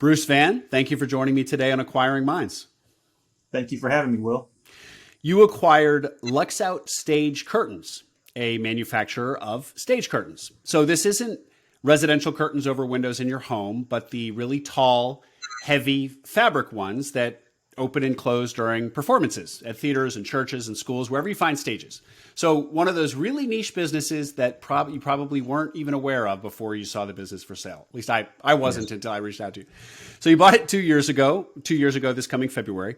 Bruce Vann, thank you for joining me today on Acquiring Minds. Thank you for having me, Will. You acquired Lux Out Stage Curtains, a manufacturer of stage curtains. So this isn't residential curtains over windows in your home, but the really tall, heavy fabric ones that open and close during performances at theaters and churches and schools, wherever you find stages. So one of those really niche businesses that you probably weren't even aware of before you saw the business for sale. At least I wasn't until I reached out to you. So you bought it 2 years ago this coming February.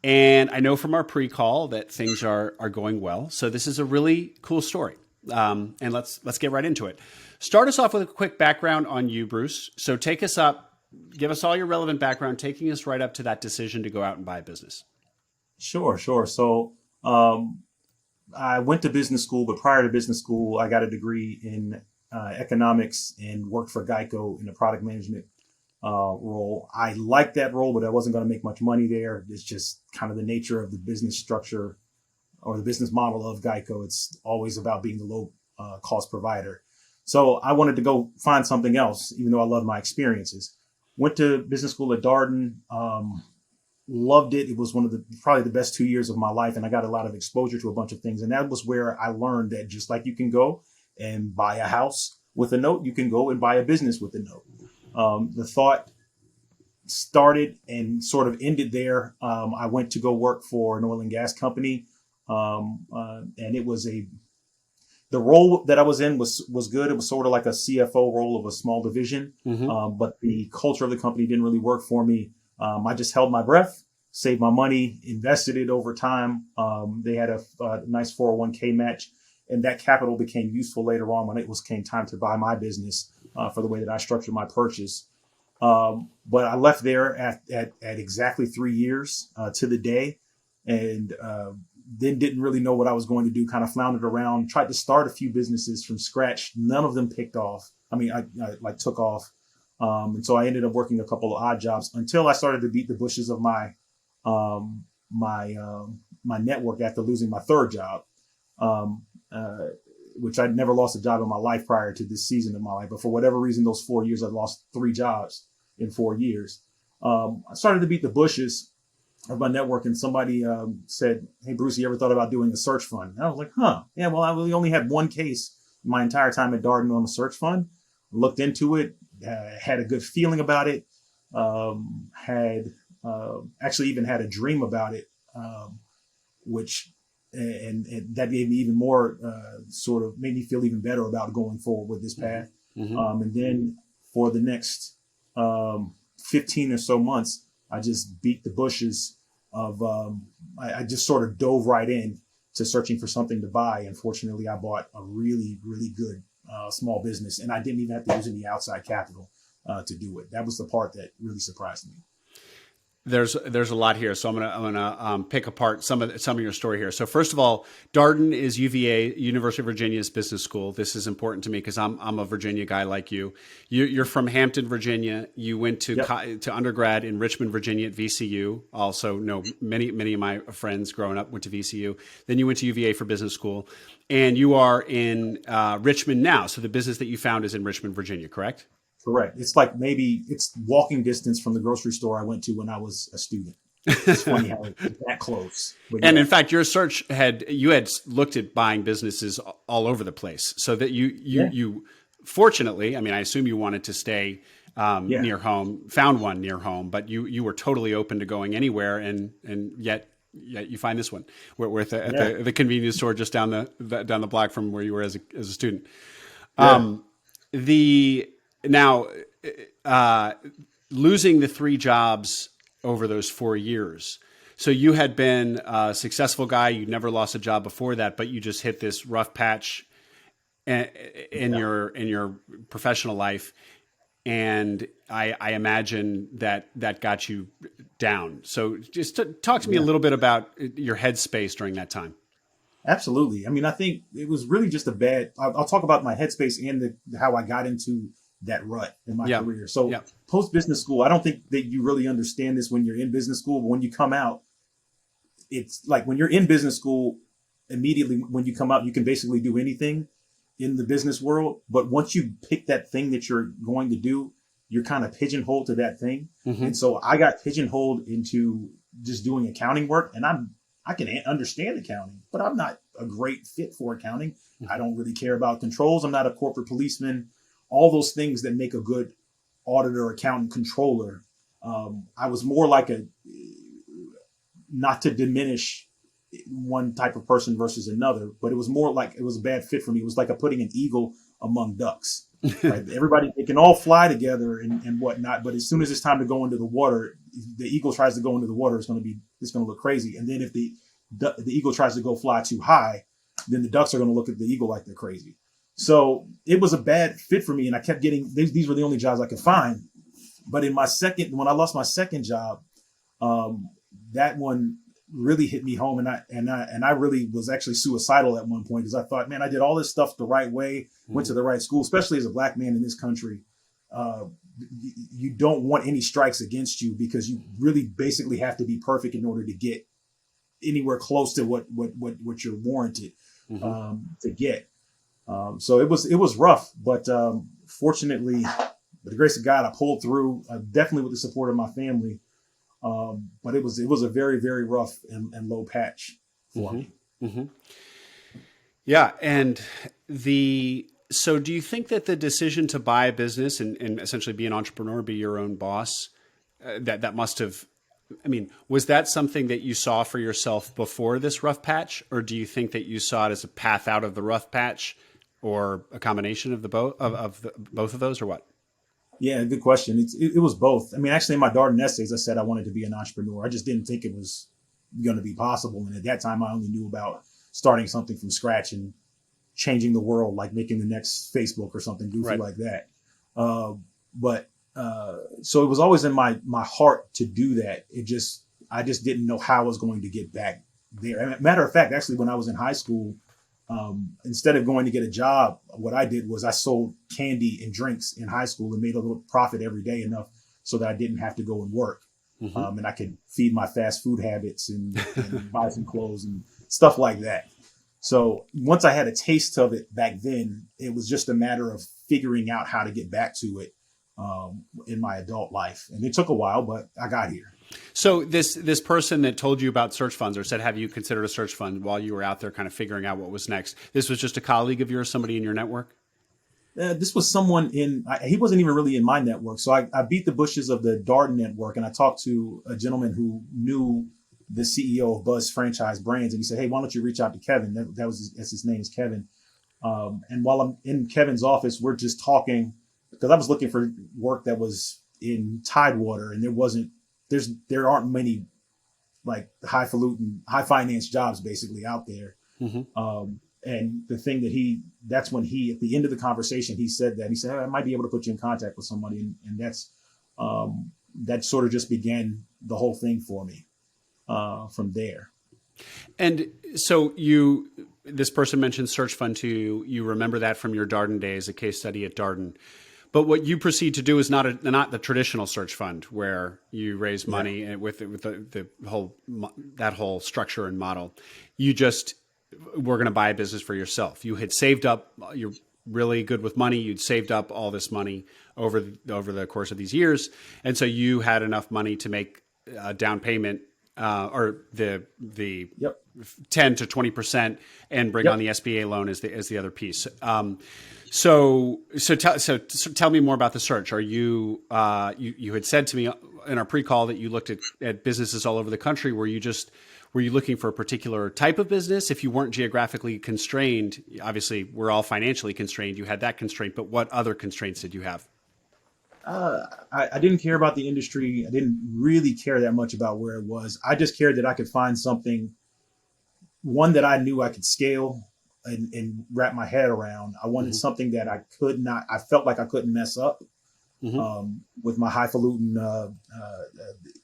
And I know from our pre-call that things are going well. So this is a really cool story. And let's get right into it. Start us off with a quick background on you, Bruce. So take us up, give us all your relevant background, taking us right up to that decision to go out and buy a business. Sure. So I went to business school, but prior to business school, I got a degree in economics and worked for Geico in the product management role. I liked that role, but I wasn't going to make much money there. It's just kind of the nature of the business structure or the business model of Geico. It's always about being the low cost provider. So I wanted to go find something else, even though I loved my experiences. Went to business school at Darden. Loved it. It was one of probably the best 2 years of my life. And I got a lot of exposure to a bunch of things. And that was where I learned that just like you can go and buy a house with a note, you can go and buy a business with a note. The thought started and sort of ended there. I went to go work for an oil and gas company. And it was the role that I was in was good. It was sort of like a CFO role of a small division. But the culture of the company didn't really work for me. I just held my breath, saved my money, invested it over time. They had a nice 401k match, and that capital became useful later on when came time to buy my business for the way that I structured my purchase. But I left there at exactly 3 years to the day, and then didn't really know what I was going to do. Kind of floundered around, tried to start a few businesses from scratch. None of them picked off. I took off. And so I ended up working a couple of odd jobs until I started to beat the bushes of my network after losing my third job, which I'd never lost a job in my life prior to this season of my life. But for whatever reason, those 4 years, I lost 3 jobs in 4 years. I started to beat the bushes of my network, and somebody said, "Hey, Bruce, you ever thought about doing a search fund?" And I was like, yeah, well, I really only had one case my entire time at Darden on a search fund. Looked into it. Had a good feeling about it, actually even had a dream about it, which and that gave me even more sort of made me feel even better about going forward with this path. And then for the next 15 or so months, I just beat the bushes of I just sort of dove right in to searching for something to buy. And fortunately, I bought a really, really good small business, and I didn't even have to use any outside capital to do it. That was the part that really surprised me. There's a lot here, so I'm gonna pick apart some of your story here. So first of all, Darden is UVA, University of Virginia's business school. This is important to me because I'm a Virginia guy like you. You're from Hampton, Virginia. You went to to undergrad in Richmond, Virginia at VCU. Also, know many of my friends growing up went to VCU. Then you went to UVA for business school, and you are in Richmond now. So the business that you found is in Richmond, Virginia, correct? Correct. It's like maybe it's walking distance from the grocery store I went to when I was a student. It's funny how it's that close. But and in fact, your search you had looked at buying businesses all over the place, so that you fortunately, I assume you wanted to stay near home, found one near home, but you were totally open to going anywhere, and yet you find this one where at the convenience store just down the block from where you were as a student. Now, losing the 3 jobs over those 4 years. So you had been a successful guy. You'd never lost a job before that, but you just hit this rough patch in your professional life. And I imagine that got you down. So just talk to me a little bit about your headspace during that time. Absolutely. I think it was really just I'll talk about my headspace and how I got into that rut in my career. So post business school, I don't think that you really understand this when you're in business school, but when you come out, it's like when you're in business school, immediately when you come out, you can basically do anything in the business world. But once you pick that thing that you're going to do, you're kind of pigeonholed to that thing. Mm-hmm. And so I got pigeonholed into just doing accounting work, and I can understand accounting, but I'm not a great fit for accounting. I don't really care about controls. I'm not a corporate policeman. All those things that make a good auditor, accountant, controller. I was more like not to diminish one type of person versus another, but it was more like it was a bad fit for me. It was like putting an eagle among ducks. Right? Everybody, they can all fly together and whatnot, but as soon as it's time to go into the water, the eagle tries to go into the water, it's going to look crazy. And then if the eagle tries to go fly too high, then the ducks are going to look at the eagle like they're crazy. So it was a bad fit for me, and I kept getting these were the only jobs I could find. But when I lost my second job, that one really hit me home, and I really was actually suicidal at one point, because I thought, man, I did all this stuff the right way, went to the right school, especially as a black man in this country. You don't want any strikes against you, because you really basically have to be perfect in order to get anywhere close to what you're warranted to get. So it was rough, but fortunately, with the grace of God, I pulled through, definitely with the support of my family. But it was a very, very rough and low patch for me. Mm-hmm. Yeah. And so do you think that the decision to buy a business and essentially be an entrepreneur, be your own boss, that must have, I mean, was that something that you saw for yourself before this rough patch, or do you think that you saw it as a path out of the rough patch, or a combination of both of those, or what? Yeah, good question. It was both. I mean, actually, in my Darden essays, I said I wanted to be an entrepreneur. I just didn't think it was going to be possible. And at that time, I only knew about starting something from scratch and changing the world, like making the next Facebook or something goofy like that. So it was always in my heart to do that. I just didn't know how I was going to get back there. And matter of fact, actually, when I was in high school, instead of going to get a job, what I did was I sold candy and drinks in high school and made a little profit every day, enough so that I didn't have to go and work. And I could feed my fast food habits and buy some clothes and stuff like that. So once I had a taste of it back then, it was just a matter of figuring out how to get back to it in my adult life. And it took a while, but I got here. So this person that told you about search funds, or said, have you considered a search fund, while you were out there kind of figuring out what was next? This was just a colleague of yours, somebody in your network? This was someone he wasn't even really in my network. So I beat the bushes of the Darden network, and I talked to a gentleman who knew the CEO of Buzz Franchise Brands. And he said, hey, why don't you reach out to Kevin? That's his name is Kevin. And while I'm in Kevin's office, we're just talking, because I was looking for work that was in Tidewater, and there aren't many like highfalutin, high finance jobs basically out there. And the thing that's when he, at the end of the conversation, he said, hey, I might be able to put you in contact with somebody. And that sort of just began the whole thing for me from there. And so this person mentioned search fund to you. You remember that from your Darden days, a case study at Darden. But what you proceed to do is not the traditional search fund where you raise money with the whole structure and model. You just were going to buy a business for yourself. You had saved up. You're really good with money. You'd saved up all this money over the course of these years, and so you had enough money to make a down payment or the 10 to 20%, and bring on the SBA loan as the other piece. So tell me more about the search. Are you had said to me in our pre-call that you looked at businesses all over the country. Were you looking for a particular type of business? If you weren't geographically constrained, obviously we're all financially constrained. You had that constraint, but what other constraints did you have? I didn't care about the industry. I didn't really care that much about where it was. I just cared that I could find something, one that I knew I could scale and wrap my head around. I wanted something that I felt like I couldn't mess up with my highfalutin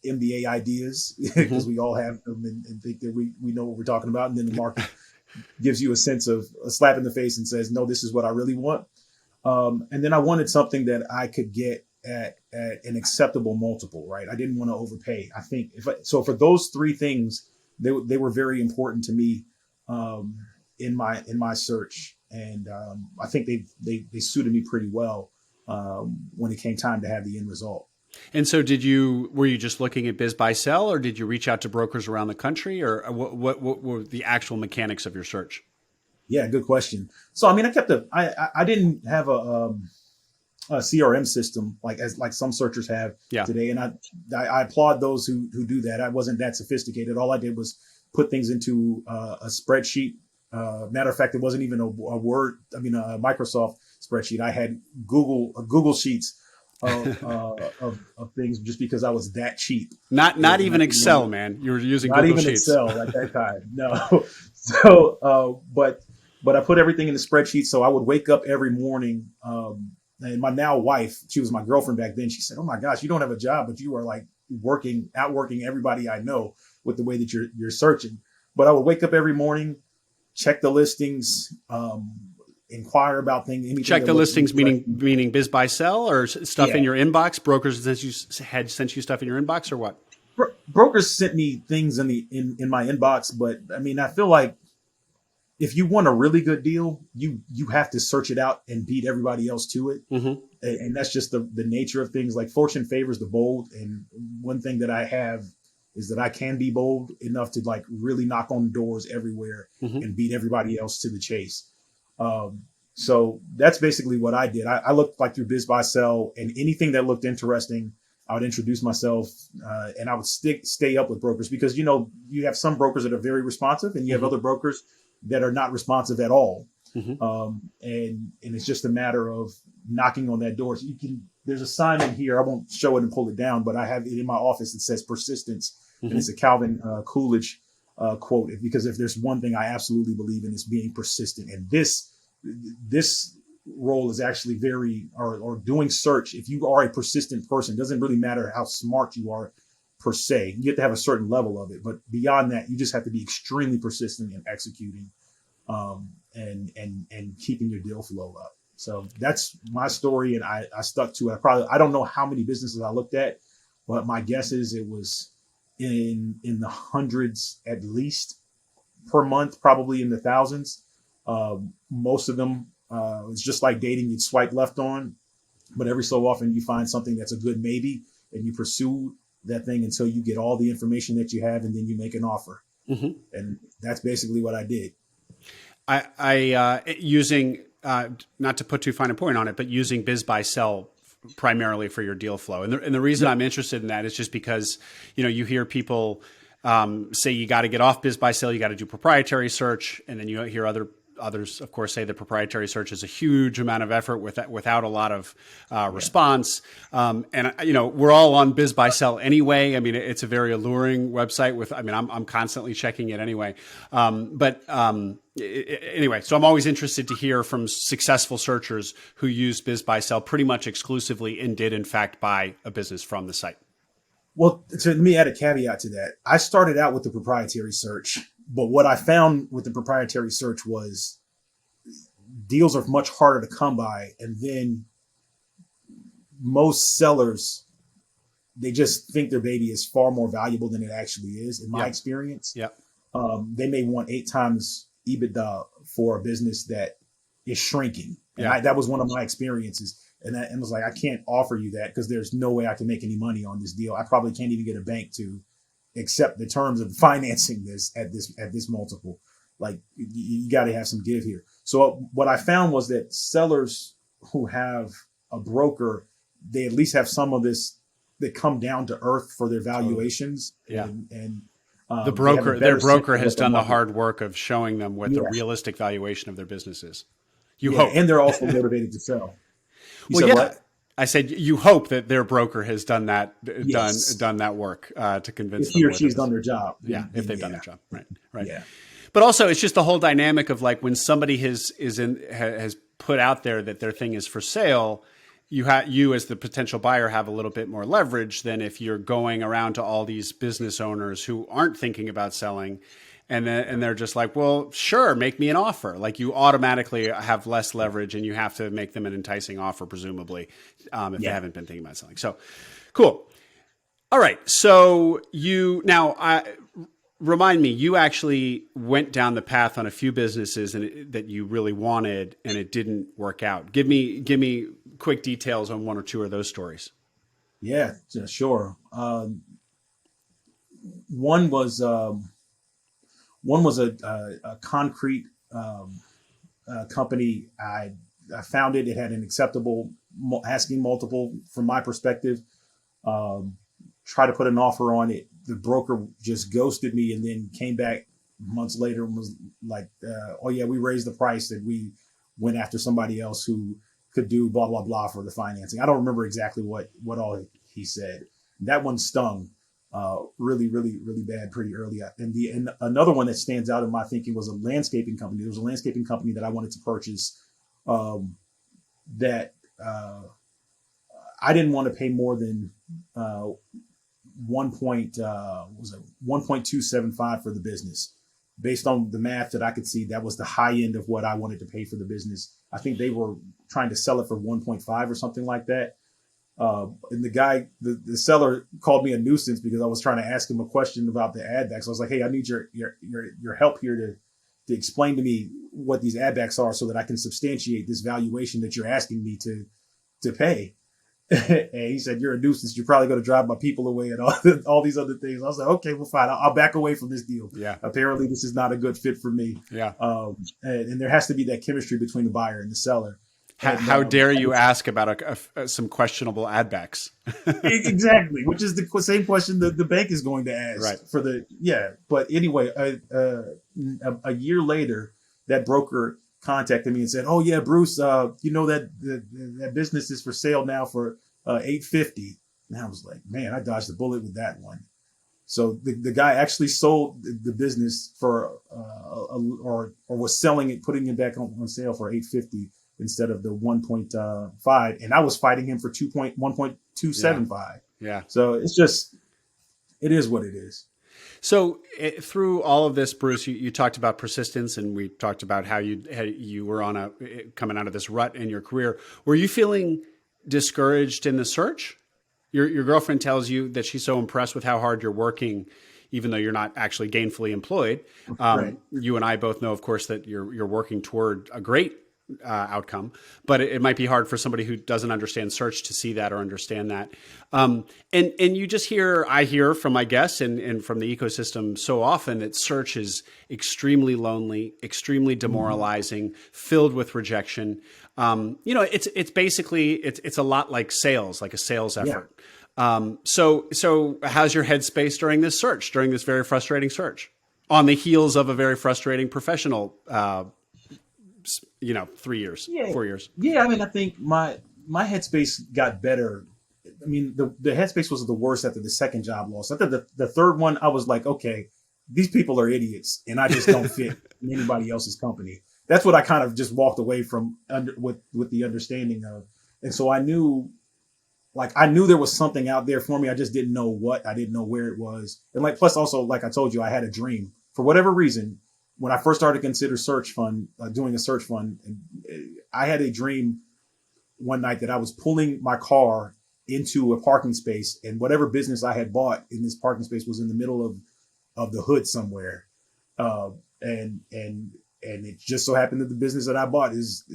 MBA ideas, because we all have them and think that we know what we're talking about. And then the market gives you a sense of a slap in the face and says, no, this is what I really want. And then I wanted something that I could get at an acceptable multiple, right? I didn't want to overpay. I think so for those three things, they were very important to me in my search. And I think they suited me pretty well. when it came time to have the end result. And so were you just looking at biz buy sell, or did you reach out to brokers around the country, or what were the actual mechanics of your search? Yeah, good question. So, I mean, I didn't have a CRM system like some searchers have Yeah. today. And I applaud those who do that. I wasn't that sophisticated. All I did was put things into a spreadsheet. Matter of fact, it wasn't even a Microsoft spreadsheet. I had Google Sheets of things just because I was that cheap. Not even Excel, man. You were using not Google even Sheets. Excel at that time. No. So, but I put everything in the spreadsheet. So I would wake up every morning. And my now wife, she was my girlfriend back then. She said, "Oh my gosh, you don't have a job, but you are like outworking everybody I know with the way that you're searching." But I would wake up every morning, check the listings, inquire about things. Check the listings, meaning biz buy sell, or stuff in your inbox. Brokers had sent you stuff in your inbox, or what? Brokers sent me things in my inbox, but I mean, I feel like if you want a really good deal, you have to search it out and beat everybody else to it. Mm-hmm. And that's just the nature of things. Like fortune favors the bold. And one thing that I have is that I can be bold enough to like really knock on doors everywhere and beat everybody else to the chase. So that's basically what I did. I looked like through Biz Buy Sell, and anything that looked interesting, I would introduce myself, and I would stay up with brokers because, you have some brokers that are very responsive and you have other brokers that are not responsive at all. And it's just a matter of knocking on that door. So there's a sign in here. I won't show it and pull it down, but I have it in my office. It says persistence, and it's a Calvin Coolidge quote. Because if there's one thing I absolutely believe in, it's being persistent. And this role is actually or doing search. If you are a persistent person, it doesn't really matter how smart you are per se. You have to have a certain level of it, but beyond that, you just have to be extremely persistent in executing, and keeping your deal flow up. So that's my story, and I stuck to it. I don't know how many businesses I looked at, but my guess is it was in the hundreds at least per month, probably in the thousands. Most of them, it's just like dating, you'd swipe left on, but every so often you find something that's a good maybe, and you pursue that thing until you get all the information that you have, and then you make an offer. And that's basically what I did. I using, not to put too fine a point on it, but using biz buy sell primarily for your deal flow. And the reason I'm interested in that is just because, you hear people say you got to get off biz buy sell, you got to do proprietary search. And then you hear others, of course, say that proprietary search is a huge amount of effort without a lot of response. And we're all on biz buy sell anyway. I mean, it's a very alluring website I'm constantly checking it anyway. Anyway, so I'm always interested to hear from successful searchers who use biz buy sell pretty much exclusively and did in fact buy a business from the site. Well, let me add a caveat to that. I started out with the proprietary search, but what I found with the proprietary search was deals are much harder to come by. And then most sellers, they just think their baby is far more valuable than it actually is, in my experience. Yeah. They may want 8 times EBITDA for a business that is shrinking. And that was one of my experiences. And I was like, I can't offer you that because there's no way I can make any money on this deal. I probably can't even get a bank to accept the terms of financing this at this multiple. Like you got to have some give here. So what I found was that sellers who have a broker, they at least have some of this that come down to earth for their valuations. Yeah. And their broker has done the hard work of showing them what the realistic valuation of their business is. You hope. And they're also motivated to sell. What? I said you hope that their broker has done that done that work to convince them. If he or she's done their job. If they've done their job. Right. Yeah. But also it's just the whole dynamic of like when somebody has put out there that their thing is for sale, you as the potential buyer have a little bit more leverage than if you're going around to all these business owners who aren't thinking about selling. And they're just like, well, sure, make me an offer. Like you automatically have less leverage, and you have to make them an enticing offer, presumably, if they haven't been thinking about selling. So, cool. All right. So remind me, you actually went down the path on a few businesses that you really wanted, and it didn't work out. Give me quick details on one or two of those stories. Yeah, sure. One was one was a concrete company. I found it. It had an acceptable asking multiple from my perspective. Try to put an offer on it. The broker just ghosted me and then came back months later and was like, oh yeah, we raised the price and we went after somebody else who could do blah, blah, blah for the financing. I don't remember exactly what all he said. That one stung really, really, really bad pretty early. And another one that stands out in my thinking was a landscaping company. There was a landscaping company that I wanted to purchase that I didn't want to pay more than 1.275 for the business. Based on the math that I could see, that was the high end of what I wanted to pay for the business. I think they were trying to sell it for 1.5 or something like that. And the guy, the seller called me a nuisance because I was trying to ask him a question about the ad backs. I was like, hey, I need your help here to explain to me what these ad backs are so that I can substantiate this valuation that you're asking me to pay. And he said, you're a nuisance. You're probably going to drive my people away and all these other things. I was like, okay, well, fine. I'll back away from this deal. Yeah. Apparently this is not a good fit for me. Yeah. And there has to be that chemistry between the buyer and the seller. How dare you ask about some questionable ad backs? Exactly, which is the same question that the bank is going to ask. Right. But anyway, a year later, that broker contacted me and said, "Oh yeah, Bruce, you know that that business is for sale now for $850." And I was like, "Man, I dodged the bullet with that one." So the guy actually sold the business for or was selling it, putting it back on sale for $850 instead of the 1.5, and I was fighting him for 1.275. Yeah. So it is what it is. So through all of this, Bruce, you talked about persistence, and we talked about how you were coming out of this rut in your career. Were you feeling discouraged in the search? Your girlfriend tells you that she's so impressed with how hard you're working, even though you're not actually gainfully employed. Right. You and I both know, of course, that you're working toward a great outcome, but it might be hard for somebody who doesn't understand search to see that or understand that. And you just I hear from my guests and from the ecosystem so often that search is extremely lonely, extremely demoralizing, filled with rejection. It's basically, it's a lot like sales, like a sales effort. Yeah. So how's your headspace during this search, during this very frustrating search on the heels of a very frustrating professional 3 years, 4 years. Yeah. I mean, I think my headspace got better. I mean, the headspace was the worst after the second job loss. After the third one, I was like, okay, these people are idiots and I just don't fit in anybody else's company. That's what I kind of just walked away from with the understanding of. And so I knew there was something out there for me. I just didn't know what. I didn't know where it was. And plus also, like I told you, I had a dream. For whatever reason, when I first started to consider doing a search fund, I had a dream one night that I was pulling my car into a parking space, and whatever business I had bought in this parking space was in the middle of the hood somewhere. And it just so happened that the business that I bought is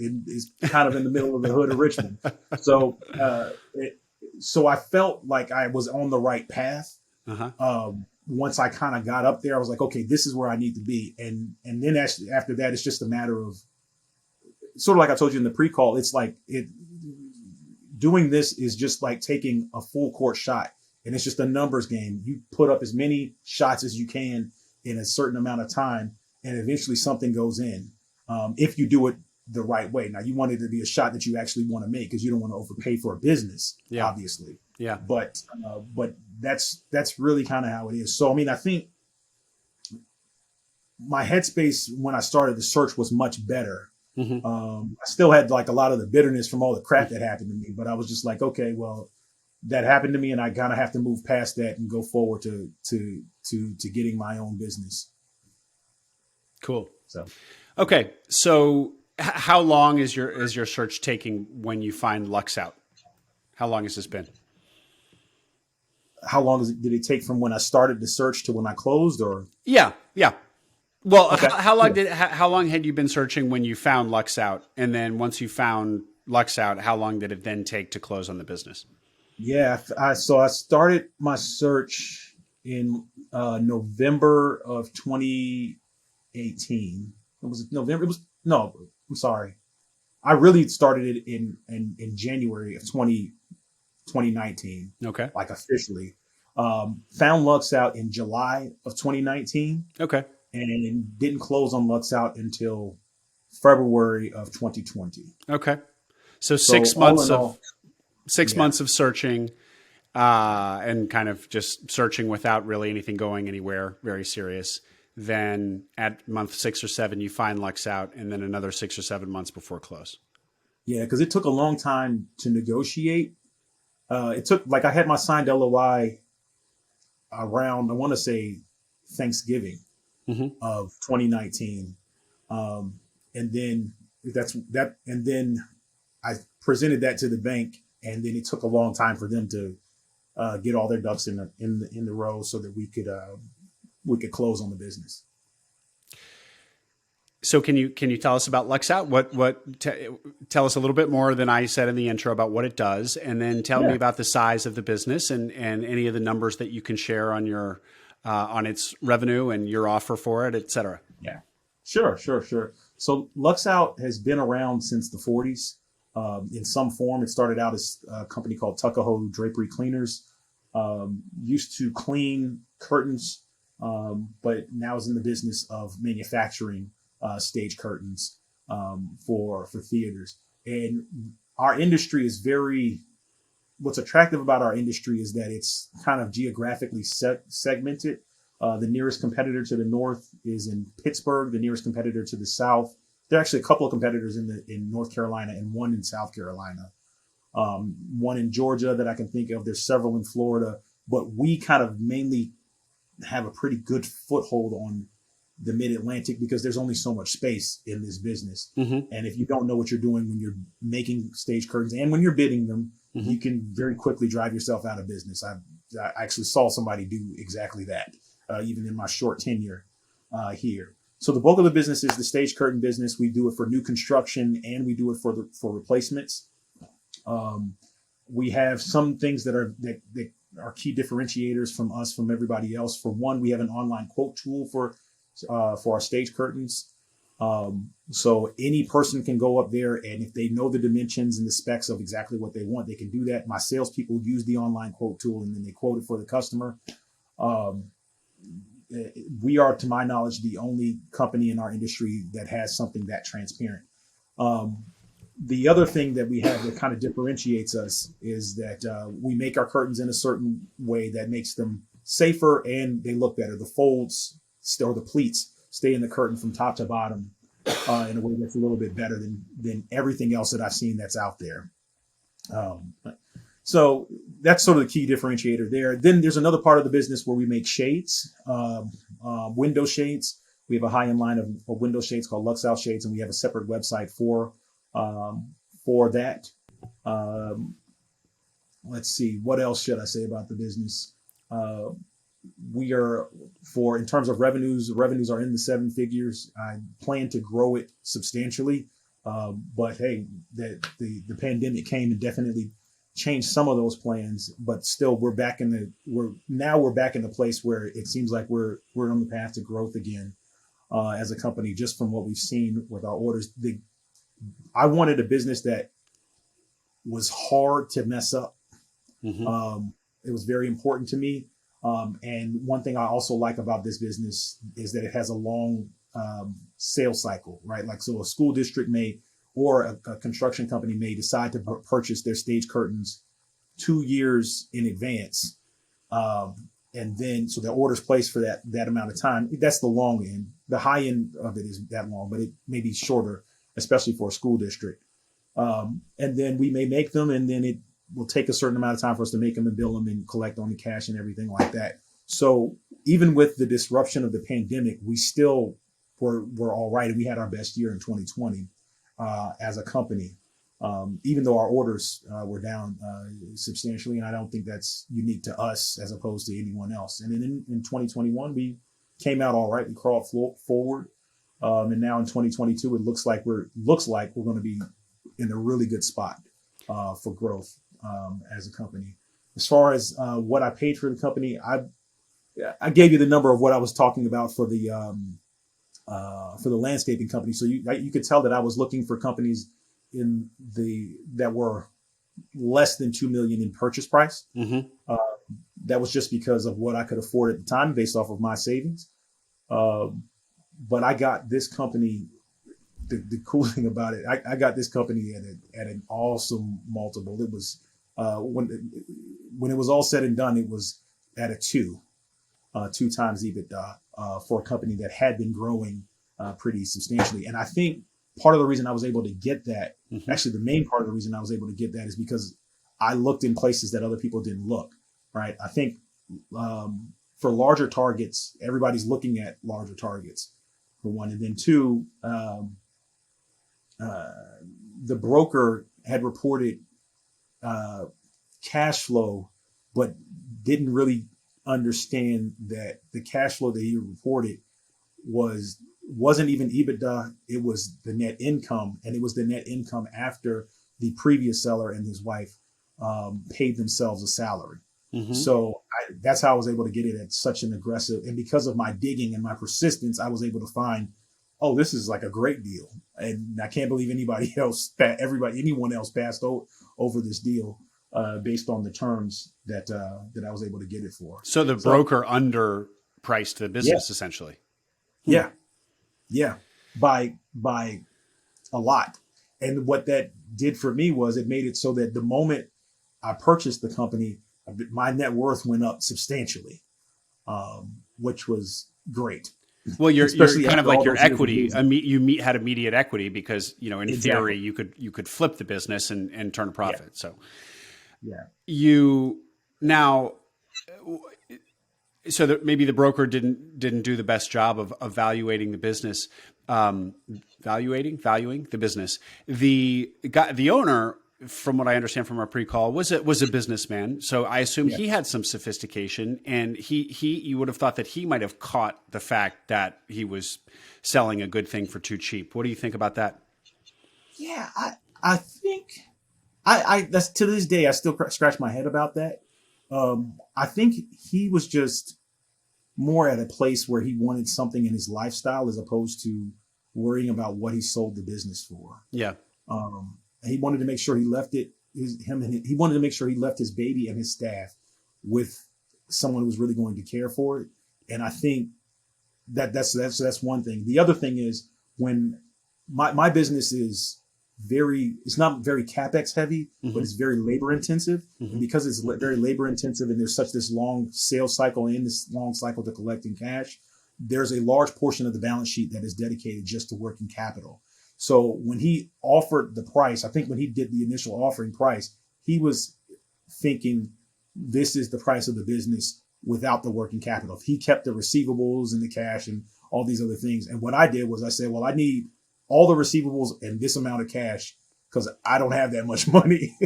kind of in the middle of the hood of Richmond. So, so I felt like I was on the right path. Uh-huh. Once I kind of got up there, I was like, okay, this is where I need to be. And then actually after that, it's just a matter of sort of like I told you in the pre-call, it's like doing this is just like taking a full court shot, and it's just a numbers game. You put up as many shots as you can in a certain amount of time, and eventually something goes in. If you do it the right way. Now you want it to be a shot that you actually want to make because you don't want to overpay for a business, obviously. Yeah. But that's really kind of how it is. So, I mean, I think my headspace when I started the search was much better. Mm-hmm. I still had like a lot of the bitterness from all the crap that happened to me, but I was just like, okay, well, that happened to me, and I kind of have to move past that and go forward to getting my own business. Cool. So, okay. So how long is your search taking when you find Lux Out? How long has this been? How long did it take from when I started the search to when I closed, or? Yeah. Well, okay. How long had you been searching when you found Lux Out? And then once you found Lux Out, how long did it then take to close on the business? Yeah, so I started my search in November of 2018. It was November. It was no, I'm sorry. I really started it in January of 2019, Okay. like officially. Found Lux Out in July of 2019 Okay. and didn't close on Lux Out until February of 2020. Okay. So So six all months in of all, six yeah, months of searching, and kind of just searching without really anything going anywhere very serious. Then at month 6 or 7, you find Lux Out, and then another 6 or 7 months before close. yeah, because it took a long time to negotiate. It took like I had my signed LOI around I want to say Thanksgiving Mm-hmm. of 2019, and then and then I presented that to the bank, and then it took a long time for them to get all their ducks in the row so that we could close on the business. So can you tell us about Lux Out? Tell us a little bit more than I said in the intro about what it does, and then tell me Yeah, about the size of the business and any of the numbers that you can share on your on its revenue and your offer for it, et cetera. yeah, sure. So Lux Out has been around since the 40s. In some form, it started out as a company called Tuckahoe Drapery Cleaners. Used to clean curtains, but now is in the business of manufacturing stage curtains for theaters. And our industry is very. What's attractive about our industry is that it's kind of geographically segmented. The nearest competitor to the north is in Pittsburgh. The nearest competitor to the south. There are actually a couple of competitors in North Carolina and one in South Carolina. One in Georgia that I can think of. There's several in Florida, but we kind of mainly have a pretty good foothold on the mid-Atlantic because there's only so much space in this business. Mm-hmm. And if you don't know what you're doing when you're making stage curtains and when you're bidding them, Mm-hmm. you can very quickly drive yourself out of business. I actually saw somebody do exactly that, even in my short tenure here. So the bulk of the business is the stage curtain business. We do it for new construction and we do it for replacements. Um, we have some things that are key differentiators from us from everybody else. For one, we have an online quote tool for our stage curtains. So any person can go up there, and if they know the dimensions and the specs of exactly what they want, they can do that. My salespeople use the online quote tool, and then they quote it for the customer. Um, we are, to my knowledge, the only company in our industry that has something that transparent. Um, the other thing that we have that kind of differentiates us is that we make our curtains in a certain way that makes them safer and they look better. The folds or the pleats stay in the curtain from top to bottom in a way that's a little bit better than everything else that I've seen that's out there. Um, so that's sort of the key differentiator there. Then there's another part of the business where we make shades, window shades. We have a high-end line of window shades called Lux Out Shades, and we have a separate website for that. Um, let's see, what else should I say about the business? We are in terms of revenues are in the 7 figures. I plan to grow it substantially. But hey, the pandemic came and definitely changed some of those plans, but still we're back in the place where it seems like we're on the path to growth again, as a company, just from what we've seen with our orders. I wanted a business that was hard to mess up. Mm-hmm. It was very important to me. And one thing I also like about this business is that it has a long sales cycle, right? Like, so a school district or a construction company may decide to purchase their stage curtains 2 years in advance. And then, so the order's placed for that amount of time. That's the long end. The high end of it is that long, but it may be shorter, especially for a school district. And then we may make them, and then it will take a certain amount of time for us to make them and bill them and collect on the cash and everything like that. So even with the disruption of the pandemic, we still were all right. And we had our best year in 2020 as a company, even though our orders were down substantially. And I don't think that's unique to us as opposed to anyone else. And then in 2021, we came out all right. We crawled forward. And now in 2022, it looks like we're going to be in a really good spot for growth as a company. As far as what I paid for the company, I gave you the number of what I was talking about for the landscaping company. So you could tell that I was looking for companies that were less than 2 million in purchase price. Mm-hmm. That was just because of what I could afford at the time based off of my savings. But I got this company. The cool thing about it, I got this company at an awesome multiple. It was when it was all said and done, it was at a two times EBITDA for a company that had been growing pretty substantially. And I think part of the reason I was able to get that, actually the main part of the reason I was able to get that is because I looked in places that other people didn't look, right? I think for larger targets, everybody's looking at larger targets, for one. And then two, the broker had reported cash flow, but didn't really understand that the cash flow that he reported wasn't even EBITDA. It was the net income, and it was the net income after the previous seller and his wife paid themselves a salary. Mm-hmm. So that's how I was able to get it at such an aggressive, and because of my digging and my persistence, I was able to find, oh, this is like a great deal. And I can't believe anyone else passed over this deal based on the terms that I was able to get it for. So the broker underpriced the business, essentially. Yeah. Yeah. By a lot. And what that did for me was it made it so that the moment I purchased the company, my net worth went up substantially, which was great. Well, you're kind of like your equity. You had immediate equity because, in theory, you could flip the business and turn a profit. So, maybe the broker didn't do the best job of evaluating the business, valuing the business. The owner, from what I understand from our pre-call, was a businessman. So I assume he had some sophistication, and you would have thought that he might have caught the fact that he was selling a good thing for too cheap. What do you think about that? Yeah, I think that's to this day I still scratch my head about that. I think he was just more at a place where he wanted something in his lifestyle as opposed to worrying about what he sold the business for. Yeah. He wanted to make sure he left he wanted to make sure he left his baby and his staff with someone who was really going to care for it. And I think that's one thing. The other thing is when my business is it's not very CapEx heavy, but it's very labor intensive. Mm-hmm. And because it's very labor intensive and there's this long sales cycle and this long cycle to collecting cash, there's a large portion of the balance sheet that is dedicated just to working capital. So when he offered the price, I think when he did the initial offering price, he was thinking this is the price of the business without the working capital. If he kept the receivables and the cash and all these other things. And what I did was I said, well, I need all the receivables and this amount of cash because I don't have that much money.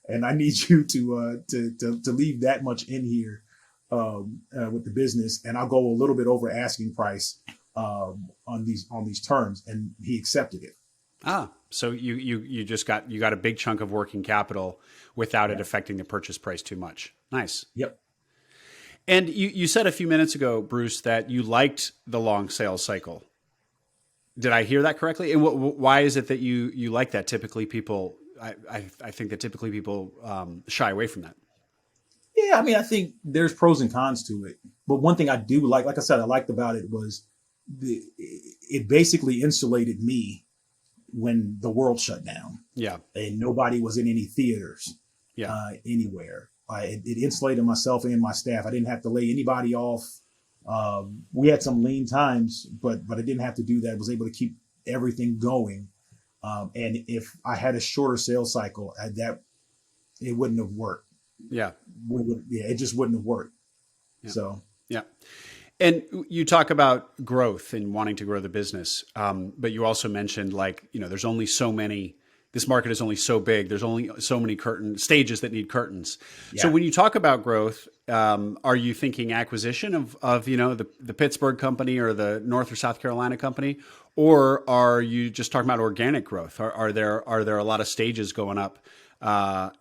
And I need you to leave that much in here with the business. And I'll go a little bit over asking price on these terms. And he accepted it. So you got a big chunk of working capital without it affecting the purchase price too much. Nice. Yep. And you said a few minutes ago, Bruce, that you liked the long sales cycle. Did I hear that correctly? And why is it that you like that? Typically people, I think that typically people shy away from that. Yeah. I mean, I think there's pros and cons to it, but one thing I do like I said, I liked about it was it basically insulated me when the world shut down. Yeah. And nobody was in any theaters anywhere. It insulated myself and my staff. I didn't have to lay anybody off. We had some lean times, but I didn't have to do that. I was able to keep everything going. And if I had a shorter sales cycle, it wouldn't have worked. Yeah. It just wouldn't have worked. Yeah. So. Yeah. And you talk about growth and wanting to grow the business. But you also mentioned there's only so many, this market is only so big. There's only so many stages that need curtains. Yeah. So when you talk about growth, are you thinking acquisition of the Pittsburgh company or the North or South Carolina company, or are you just talking about organic growth? Are there a lot of stages going up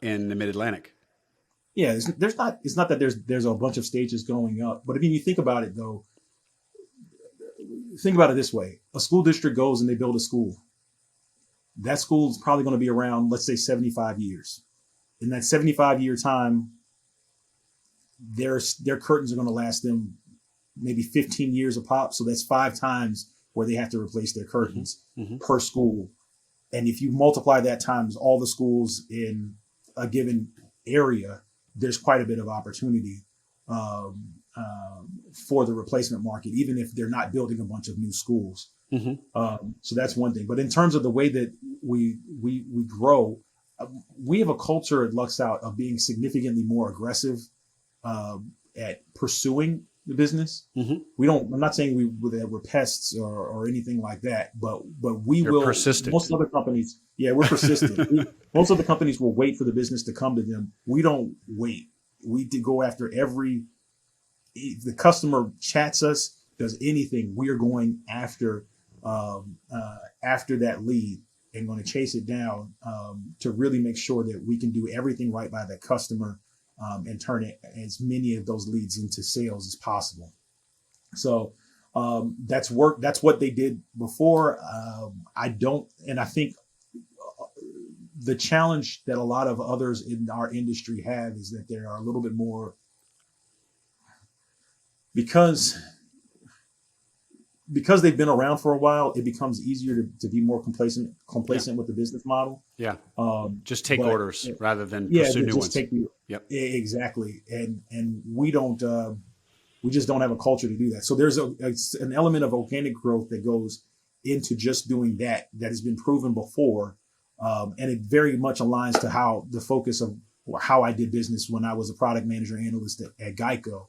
in the Mid Atlantic? Yeah, it's not that there's a bunch of stages going up, but I mean, you think about it though. Think about it this way: a school district goes and they build a school. That school is probably going to be around, let's say, 75 years. In that 75-year time, their curtains are going to last them maybe 15 years a pop. So that's 5 times where they have to replace their curtains Mm-hmm. per school. And if you multiply that times all the schools in a given area, there's quite a bit of opportunity for the replacement market, even if they're not building a bunch of new schools. Mm-hmm. So that's one thing. But in terms of the way that we grow, we have a culture at Lux Out of being significantly more aggressive at pursuing the business. Mm-hmm. We don't. I'm not saying that we're pests or anything like that, but we You're will. persistent. Most other companies, yeah, we're persistent. Most of the companies will wait for the business to come to them. We don't wait. We go after every. If the customer chats us, does anything, we are going after that lead and going to chase it down to really make sure that we can do everything right by the customer and turn it as many of those leads into sales as possible. So that's work. That's what they did before. I think the challenge that a lot of others in our industry have is that they are a little bit more because they've been around for a while. It becomes easier to be more complacent with the business model. Yeah. Just take orders rather than pursue new ones. Yep. Exactly. And we don't, we just don't have a culture to do that. So there's an element of organic growth that goes into just doing that has been proven before. And it very much aligns to how the focus of how I did business when I was a product manager analyst at Geico.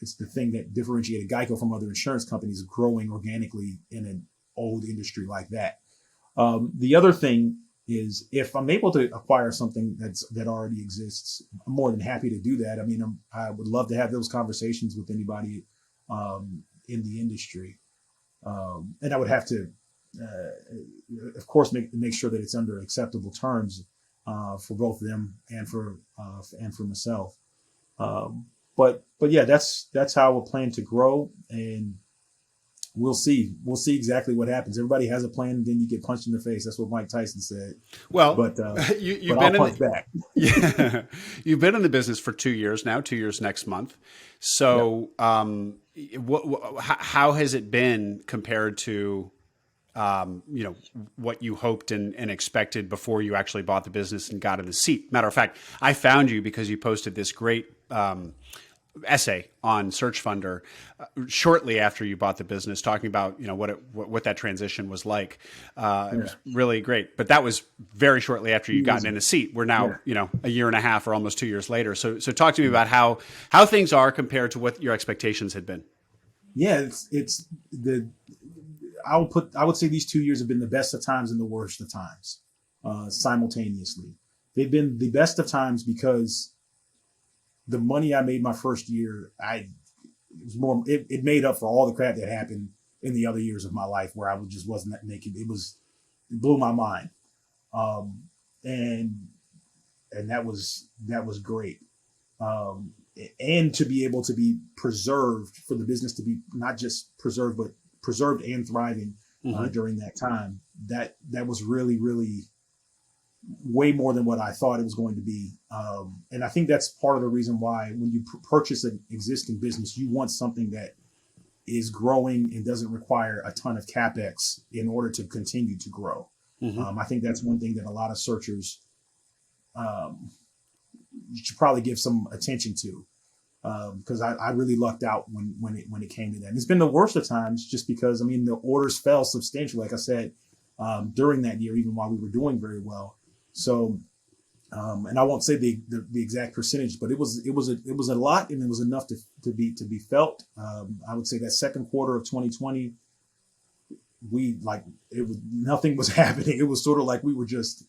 It's the thing that differentiated Geico from other insurance companies, growing organically in an old industry like that. The other thing is, if I'm able to acquire something that already exists, I'm more than happy to do that. I mean, I would love to have those conversations with anybody in the industry, and I would have to, of course, make sure that it's under acceptable terms for both them and for myself. But yeah, that's how we're planning to grow, and we'll see exactly what happens. Everybody has a plan, and then you get punched in the face. That's what Mike Tyson said. Well, but you've but been I'll punch back. Yeah, you've been in the business for 2 years now. 2 years next month. So, how has it been compared to what you hoped and expected before you actually bought the business and got in the seat? Matter of fact, I found you because you posted this great essay on Search Funder shortly after you bought the business, talking about what that transition was like. It was really great, but that was very shortly after you gotten in the seat. We're now a year and a half or almost 2 years later. So talk to me about how things are compared to what your expectations had been. Yeah, I would say these 2 years have been the best of times and the worst of times simultaneously. They've been the best of times because the money I made my first year, it made up for all the crap that happened in the other years of my life where I just wasn't making. It blew my mind, and that was great, and to be able to be preserved, for the business to be not just preserved but preserved and thriving during that time. That was really, really way more than what I thought it was going to be. And I think that's part of the reason why when you purchase an existing business, you want something that is growing and doesn't require a ton of CapEx in order to continue to grow. I think that's one thing that a lot of searchers should probably give some attention to, because I really lucked out when it came to that. And it's been the worst of times just because, I mean, the orders fell substantially, like I said, during that year, even while we were doing very well. So, and I won't say the exact percentage, but it was a lot, and it was enough to be felt. I would say that second quarter of 2020, nothing was happening. It was sort of like we were just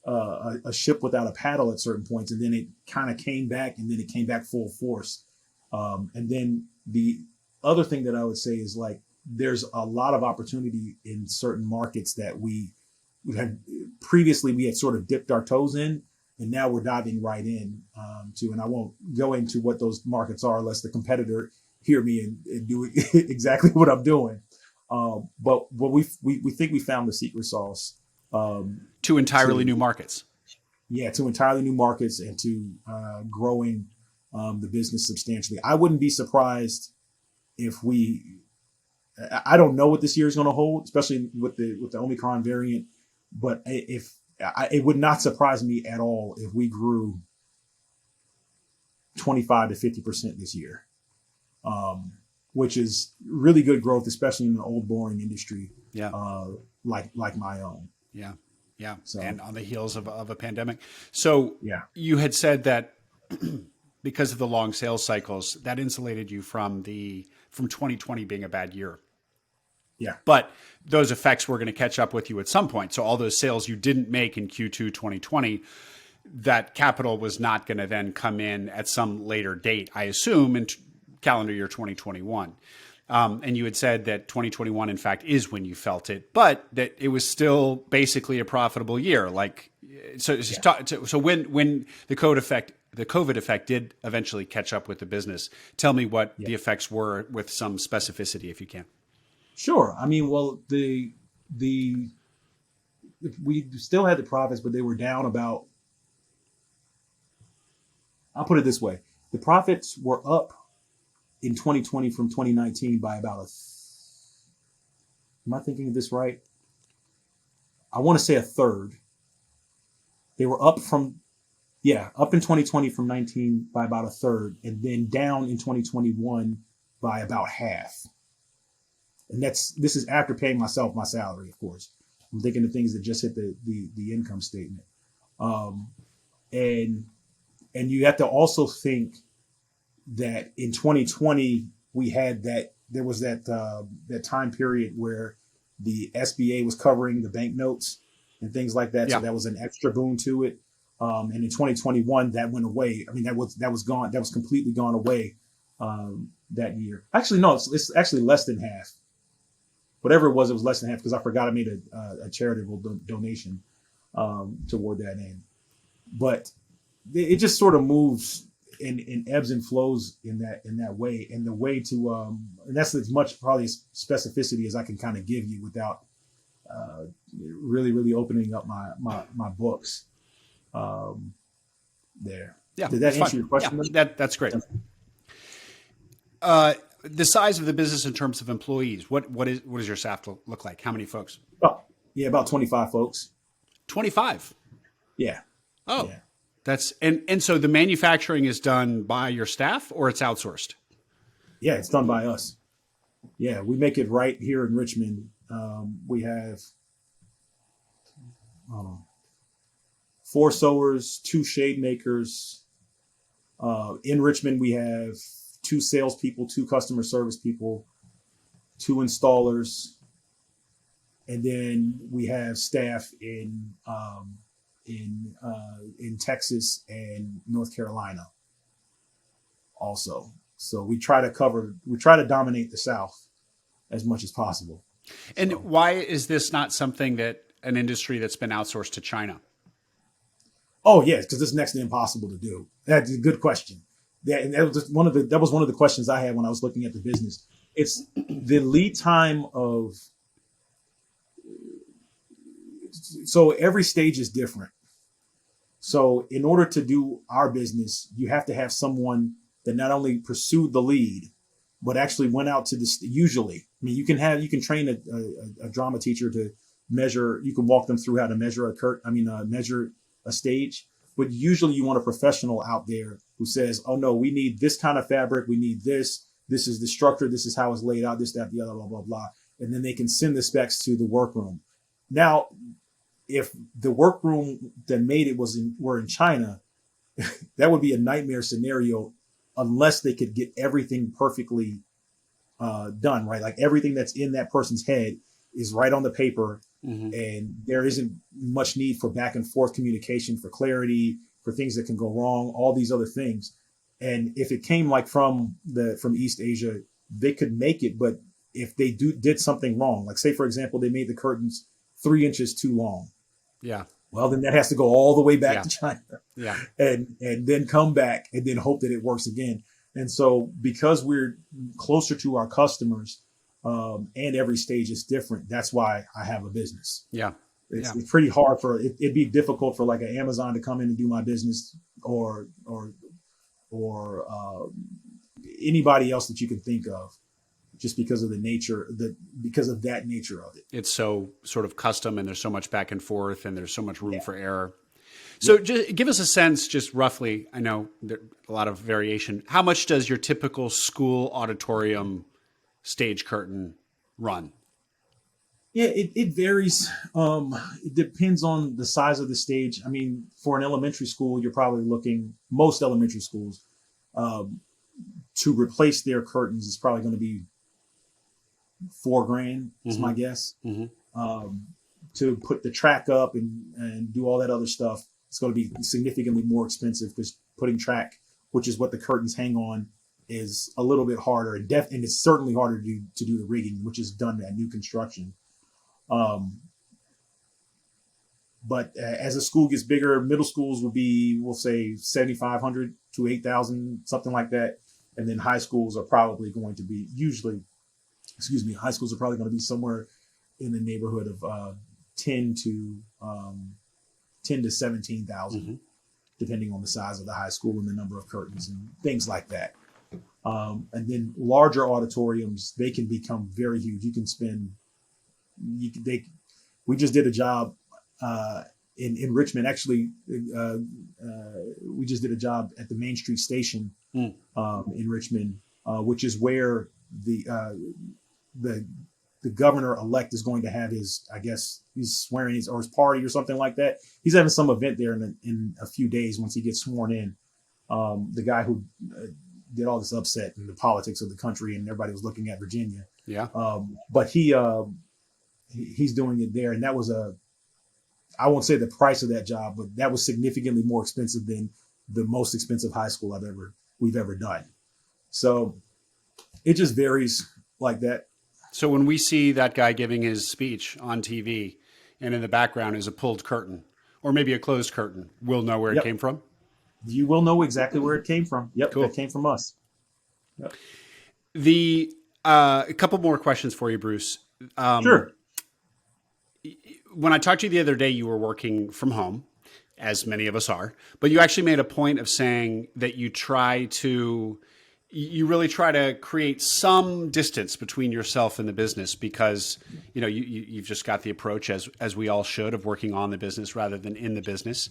a ship without a paddle at certain points, and then it kind of came back, and then it came back full force. And then the other thing that I would say is like there's a lot of opportunity in certain markets that we had previously we had sort of dipped our toes in, and now we're diving right in to. And I won't go into what those markets are unless the competitor hear me and do exactly what I'm doing. But we think we found the secret sauce. To entirely new markets. Yeah, to entirely new markets and to growing the business substantially. I wouldn't be surprised if I don't know what this year is going to hold, especially with the Omicron variant. But it would not surprise me at all if we grew 25 to 50% this year, which is really good growth, especially in an old boring industry. Yeah. Like my own. Yeah. Yeah. So, and on the heels of a pandemic. So yeah, you had said that because of the long sales cycles, that insulated you from 2020 being a bad year. yeah, But those effects were going to catch up with you at some point. So all those sales you didn't make in Q2 2020, that capital was not going to then come in at some later date, I assume, in calendar year 2021. And you had said that 2021, in fact, is when you felt it, but that it was still basically a profitable year. Like, so when the COVID effect did eventually catch up with the business, tell me what the effects were with some specificity, if you can. Sure. I mean, well, we still had the profits, but they were down about. I'll put it this way: the profits were up in 2020 from 2019 by about am I thinking of this right? I want to say a third. They were up in 2020 from 19 by about a third, and then down in 2021 by about half. And this is after paying myself my salary, of course. I'm thinking of things that just hit the income statement. And you have to also think that in 2020 we had there was that time period where the SBA was covering the banknotes and things like that. Yeah. So that was an extra boon to it. And in 2021 that went away. I mean, that was gone. That was completely gone away that year. Actually, no, it's actually less than half. Whatever it was less than half because I forgot I made a charitable donation toward that end. But it just sort of moves in ebbs and flows in that way. And the way to and that's as much probably specificity as I can kind of give you without really opening up my books there. Yeah, did that answer your question? Yeah, that's great. The size of the business in terms of employees, what does your staff look like? How many folks? Oh, yeah, about 25 folks. 25. Yeah. Oh, yeah. That's and so the manufacturing is done by your staff or it's outsourced? Yeah, it's done by us. Yeah, we make it right here in Richmond. We have 4 sewers, 2 shade makers. In Richmond, we have 2 salespeople, 2 customer service people, 2 installers, and then we have staff in Texas and North Carolina also. So we try to dominate the South as much as possible. And why is this not something that an industry that's been outsourced to China? Oh, yes, because it's next to impossible to do. That's a good question. And that was one of the questions I had when I was looking at the business. It's the lead time of. So every stage is different. So in order to do our business, you have to have someone that not only pursued the lead, but actually went out to usually. I mean, you can train a drama teacher to measure. You can walk them through how to measure measure a stage. But usually you want a professional out there who says, oh, no, we need this kind of fabric. We need this. This is the structure. This is how it's laid out. This, that, the other, blah, blah, blah. And then they can send the specs to the workroom. Now, if the workroom that made it were in China, that would be a nightmare scenario unless they could get everything perfectly done, right? Like everything that's in that person's head is right on the paper and there isn't much need for back and forth communication, for clarity, for things that can go wrong, all these other things. And if it came like from East Asia, they could make it, but if they did something wrong, like say for example, they made the curtains 3 inches too long. Yeah. Well, then that has to go all the way back Yeah. to China. Yeah. And then come back and then hope that it works again. And so because we're closer to our customers, and every stage is different, that's why I have a business. Yeah. It's pretty hard it'd be difficult for like an Amazon to come in and do my business, or anybody else that you can think of, just because of because of that nature of it. It's so sort of custom, and there's so much back and forth, and there's so much room for error. So just give us a sense, just roughly, I know there's a lot of variation. How much does your typical school auditorium stage curtain run? Yeah, it varies. It depends on the size of the stage. I mean, for an elementary school, you're probably looking, most elementary schools, to replace their curtains is probably going to be $4,000 is my guess. To put the track up and do all that other stuff, it's going to be significantly more expensive, because putting track, which is what the curtains hang on, is a little bit harder, and it's certainly harder to do the rigging, which is done at new construction. But as a school gets bigger, middle schools will be, we'll say 7,500 to 8,000, something like that. And then high schools are probably going to be high schools are probably going to be somewhere in the neighborhood of 10 to 17,000, depending on the size of the high school and the number of curtains and things like that. And then larger auditoriums, they can become very huge. You can spend, we just did a job in Richmond. Actually, we just did a job at the Main Street Station in Richmond, which is where the governor-elect is going to have his, I guess he's swearing his party or something like that. He's having some event there in a few days once he gets sworn in. The guy who did all this upset in the politics of the country, and everybody was looking at Virginia. Yeah. But he's doing it there, and that was I won't say the price of that job, but that was significantly more expensive than the most expensive high school we've ever done. So it just varies like that. So when we see that guy giving his speech on TV, and in the background is a pulled curtain or maybe a closed curtain, we'll know where it came from? You will know exactly where it came from. Yep, cool. That came from us. Yep. A couple more questions for you, Bruce. Sure. When I talked to you the other day, you were working from home, as many of us are, but you actually made a point of saying that you really try to create some distance between yourself and the business, because you've just got the approach, as we all should, of working on the business rather than in the business.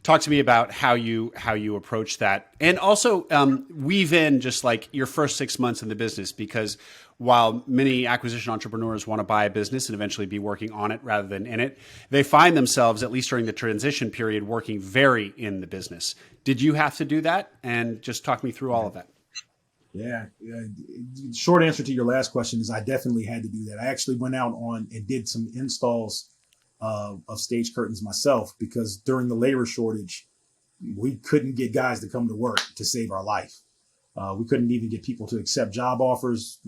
Talk to me about how you approach that, and also weave in just like your first 6 months in the business, because while many acquisition entrepreneurs want to buy a business and eventually be working on it rather than in it, they find themselves, at least during the transition period, working very in the business. Did you have to do that? And just talk me through all of that. Yeah. Short answer to your last question is I definitely had to do that. I actually went out and did some installs of stage curtains myself, because during the labor shortage, we couldn't get guys to come to work to save our life. We couldn't even get people to accept job offers.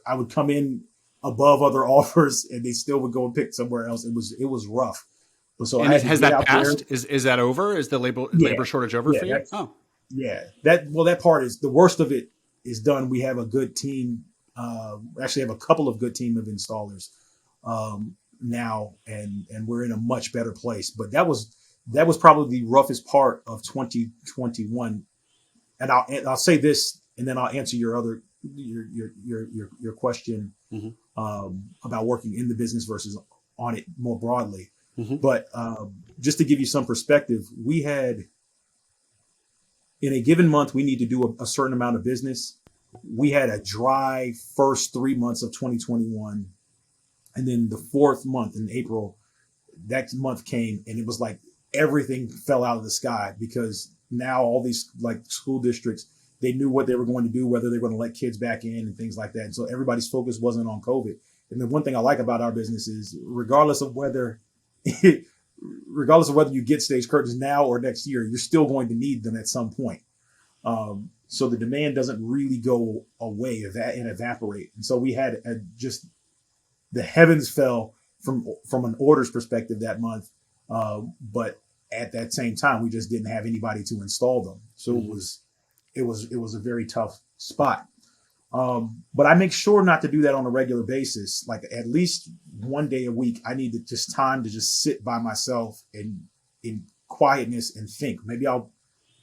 I would come in above other offers, and they still would go and pick somewhere else. It was rough. So has that passed? Is that over? Is the labor shortage over for you? Oh, yeah. That part is the worst of it is done. We have a good team. Actually, have a couple of good team of installers now, and we're in a much better place. But that was probably the roughest part of 2021. And I'll say this, and then I'll answer your question about working in the business versus on it more broadly. But just to give you some perspective, we had, in a given month, we need to do a certain amount of business. We had a dry first 3 months of 2021. And then the fourth month in April, that month came, and it was like everything fell out of the sky, because now all these like school districts, they knew what they were going to do, whether they were going to let kids back in and things like that. And so everybody's focus wasn't on COVID. And the one thing I like about our business is regardless of whether regardless of whether you get stage curtains now or next year, you're still going to need them at some point. So the demand doesn't really go away and evaporate. And so we had just the heavens fell from an orders perspective that month. But at that same time, we just didn't have anybody to install them. So it was a very tough spot. But I make sure not to do that on a regular basis. Like at least one day a week, I need just time to just sit by myself and in quietness and think. Maybe I'll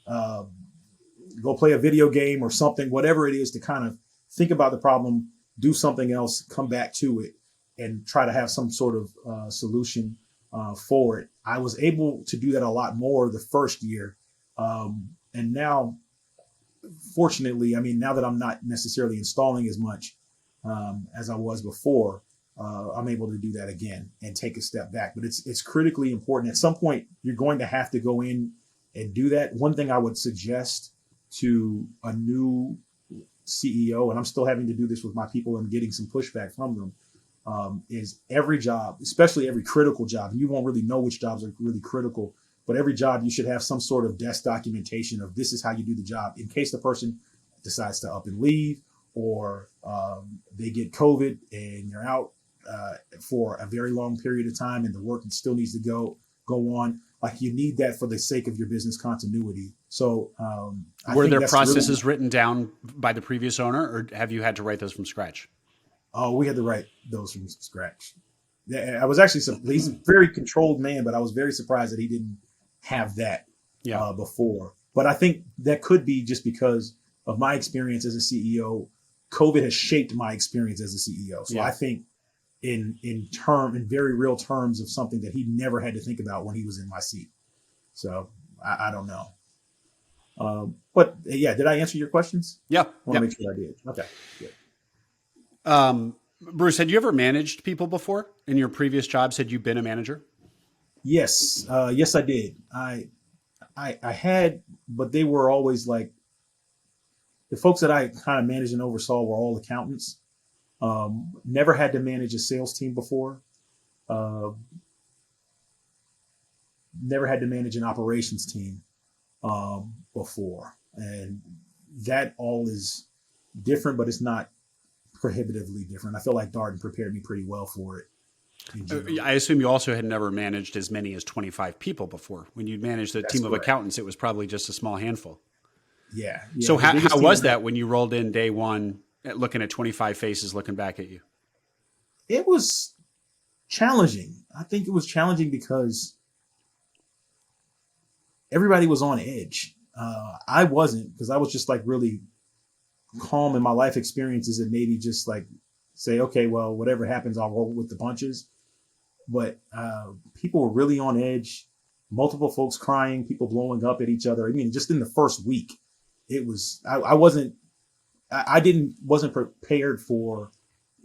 go play a video game or something, whatever it is, to kind of think about the problem, do something else, come back to it, and try to have some sort of solution for it. I was able to do that a lot more the first year. And now, fortunately, I mean, now that I'm not necessarily installing as much as I was before, I'm able to do that again and take a step back. But it's critically important. At some point, you're going to have to go in and do that. One thing I would suggest to a new CEO, and I'm still having to do this with my people and getting some pushback from them, is every job, especially every critical job, and you won't really know which jobs are really critical, but every job you should have some sort of desk documentation of this is how you do the job in case the person decides to up and leave, or they get COVID and you're out for a very long period of time and the work still needs to go on. Like you need that for the sake of your business continuity. So were there processes written down by the previous owner, or have you had to write those from scratch? Oh, we had to write those from scratch. I was actually, he's a very controlled man, but I was very surprised that he didn't have that before. But I think that could be just because of my experience as a CEO. COVID has shaped my experience as a CEO. So I think in very real terms of something that he never had to think about when he was in my seat. So I don't know. But yeah, did I answer your questions? Yeah. I want to make sure I did. Okay. Good. Bruce, had you ever managed people before in your previous jobs? Had you been a manager? Yes. Yes, I did. I had, but they were always like, the folks that I kind of managed and oversaw were all accountants. Never had to manage a sales team before. Never had to manage an operations team before. And that all is different, but it's not prohibitively different. I feel like Darden prepared me pretty well for it. I assume you also had never managed as many as 25 people before. When you managed a team of accountants, it was probably just a small handful. Yeah. So how was that when you rolled in day one, looking at 25 faces looking back at you? It was challenging. I think it was challenging because everybody was on edge. I wasn't, because I was just like really calm in my life experiences and maybe just like say, okay, well, whatever happens, I'll roll with the punches. But people were really on edge, multiple folks crying, people blowing up at each other. I mean, just in the first week, it was, I wasn't prepared for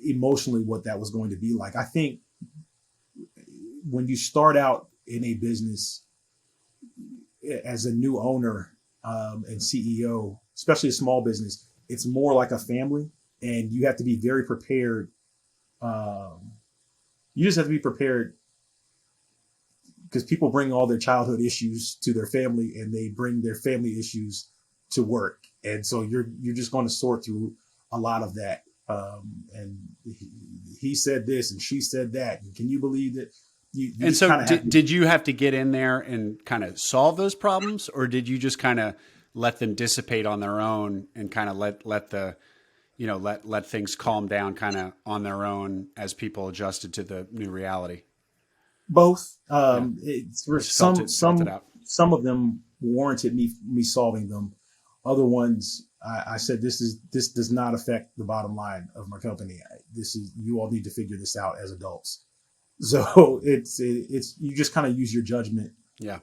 emotionally what that was going to be like. I think when you start out in a business as a new owner and CEO, especially a small business, it's more like a family, and you have to be very prepared. You just have to be prepared because people bring all their childhood issues to their family, and they bring their family issues to work. And so you're just going to sort through a lot of that. And he said this and she said that. And can you believe that? And so did you have to get in there and kind of solve those problems, or did you just kind of let them dissipate on their own and kind of let things calm down kind of on their own as people adjusted to the new reality? Both. Some of them warranted me solving them. Other ones, I said, this does not affect the bottom line of my company. You all need to figure this out as adults. So it's you just kind of use your judgment. Yeah.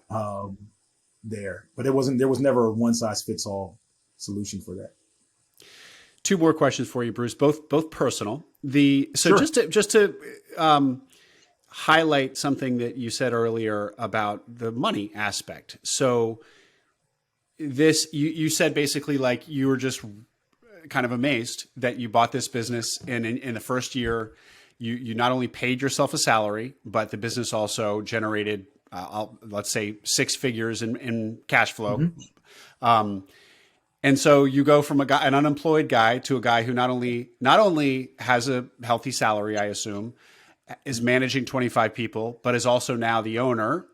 There, but there was never a one size fits all solution for that. Two more questions for you, Bruce, both personal. Sure. just to highlight something that you said earlier about the money aspect. So you said basically like you were just kind of amazed that you bought this business and in the first year you not only paid yourself a salary, but the business also generated, let's say, six figures in cash flow. Mm-hmm. And so you go from an unemployed guy to a guy who not only has a healthy salary, I assume, is managing 25 people, but is also now the owner.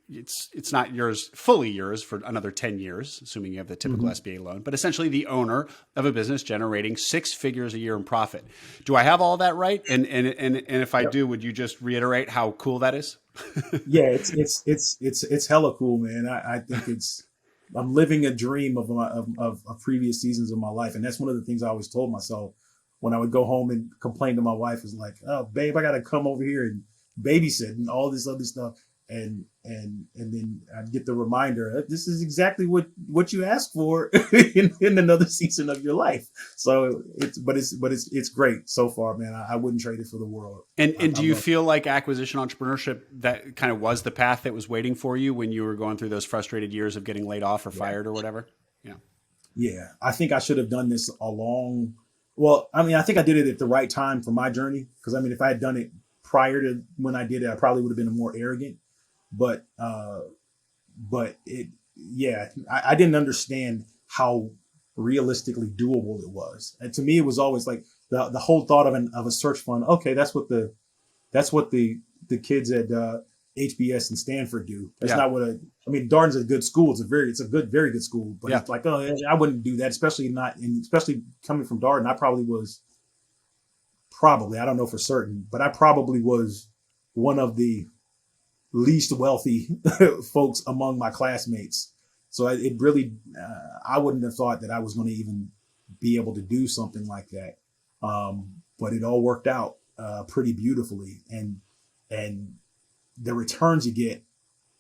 It's not yours, fully yours for another 10 years, assuming you have the typical SBA loan, but essentially the owner of a business generating six figures a year in profit. Do I have all that right? And if I Yep. do, would you just reiterate how cool that is? Yeah, it's hella cool, man. I think I'm living a dream of previous seasons of my life, and that's one of the things I always told myself when I would go home and complain to my wife is like, "Oh, babe, I got to come over here and babysit and all this other stuff," and then I'd get the reminder, this is exactly what you asked for in another season of your life. So it's great so far, man. I wouldn't trade it for the world. And do I you love feel like acquisition entrepreneurship, that kind of was the path that was waiting for you when you were going through those frustrated years of getting laid off or it. Yeah. fired or whatever? Yeah. Yeah, I think I should have done this well, I mean, I think I did it at the right time for my journey. Because I mean, if I had done it prior to when I did it, I probably would have been more arrogant. But yeah, I didn't understand how realistically doable it was. And to me, it was always like the whole thought of a search fund. Okay, that's what the kids at HBS and Stanford do. That's Yeah. not what I mean. Darden's a good school. It's a very good school. But Yeah. it's like, oh, I wouldn't do that, especially coming from Darden. I I don't know for certain, but I probably was one of the least wealthy folks among my classmates. So it really, I wouldn't have thought that I was going to even be able to do something like that. But it all worked out pretty beautifully, and the returns you get.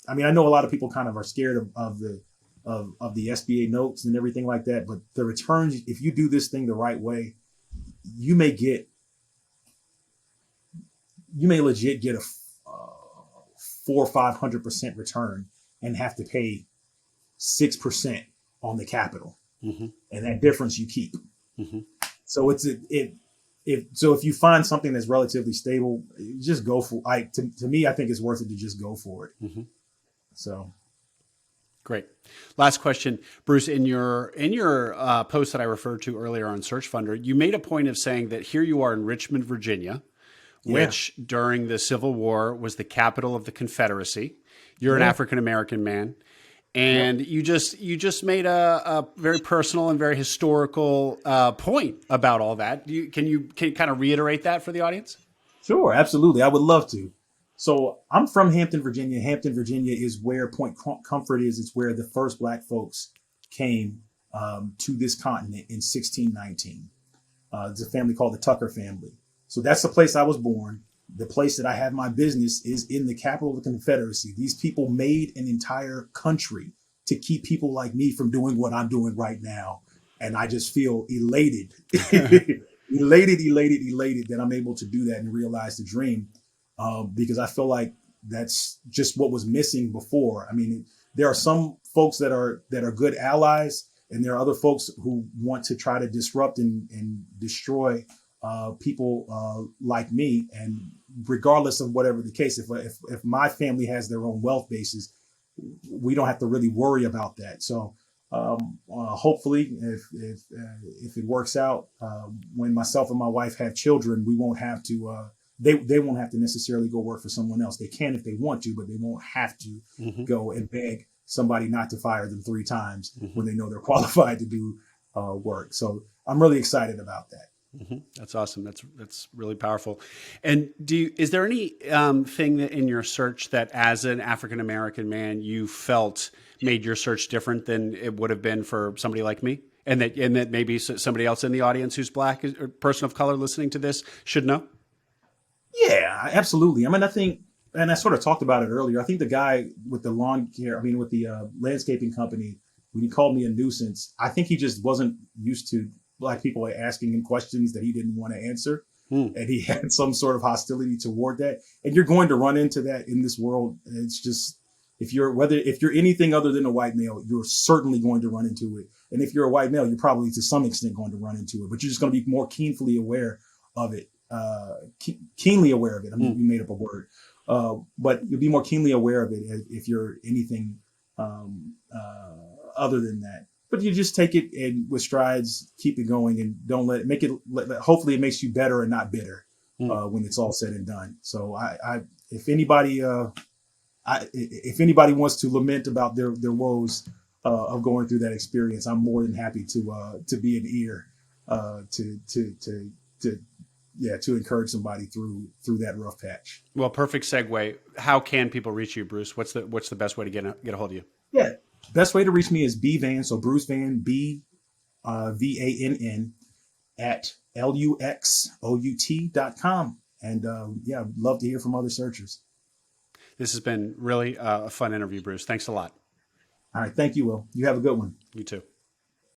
I mean, I know a lot of people kind of are scared of the SBA notes and everything like that, but the returns, if you do this thing the right way, you may legit get a 400-500% return and have to pay 6% on the capital, Mm-hmm. and that difference you keep. Mm-hmm. So if you find something that's relatively stable, just go for. To me, I think it's worth it to just go for it. Mm-hmm. So Great. Last question, Bruce. In your post that I referred to earlier on Search Funder, you made a point of saying that here you are in Richmond, Virginia, which during the Civil War was the capital of the Confederacy. You're an African American man, and you just made a very personal and very historical point about all that. Can you kind of reiterate that for the audience? Sure, absolutely, I would love to. So I'm from Hampton, Virginia. Hampton, Virginia is where Point Comfort is. It's where the first Black folks came to this continent in 1619. It's a family called the Tucker family. So that's the place I was born. The place that I have my business is in the capital of the Confederacy. These people made an entire country to keep people like me from doing what I'm doing right now. And I just feel elated, elated that I'm able to do that and realize the dream. Because I feel like that's just what was missing before. I mean, there are some folks that are good allies, and there are other folks who want to try to disrupt and destroy people like me. And regardless of whatever the case, if my family has their own wealth bases, we don't have to really worry about that. So hopefully, if it works out, when myself and my wife have children, we won't have to. They won't have to necessarily go work for someone else. They can if they want to, but they won't have to go and beg somebody not to fire them 3 times when they know they're qualified to do work. So I'm really excited about that. Mm-hmm. That's awesome. That's really powerful. And is there any thing that in your search that, as an African American man, you felt made your search different than it would have been for somebody like me, and that maybe somebody else in the audience who's Black or person of color listening to this should know? Yeah, absolutely. I mean, I think, and I sort of talked about it earlier. I think the guy with the with the landscaping company, when he called me a nuisance, I think he just wasn't used to Black people asking him questions that he didn't want to answer. And he had some sort of hostility toward that. And you're going to run into that in this world. It's just, if you're anything other than a white male, you're certainly going to run into it. And if you're a white male, you're probably to some extent going to run into it, but you're just going to be more keenly aware of it. keenly aware of it. I mean, we made up a word, but you'll be more keenly aware of it if you're anything other than that. But you just take it and with strides, keep it going, and don't let it make it. Hopefully, it makes you better and not bitter when it's all said and done. So, if anybody, if anybody wants to lament about their woes of going through that experience, I'm more than happy to be an ear to encourage somebody through that rough patch. Well, perfect segue. How can people reach you, Bruce? What's the best way to get a hold of you? Yeah, best way to reach me is Vann. So Bruce Vann, VANN at luxout.com. And I'd love to hear from other searchers. This has been really a fun interview, Bruce. Thanks a lot. All right. Thank you, Will. You have a good one. You too.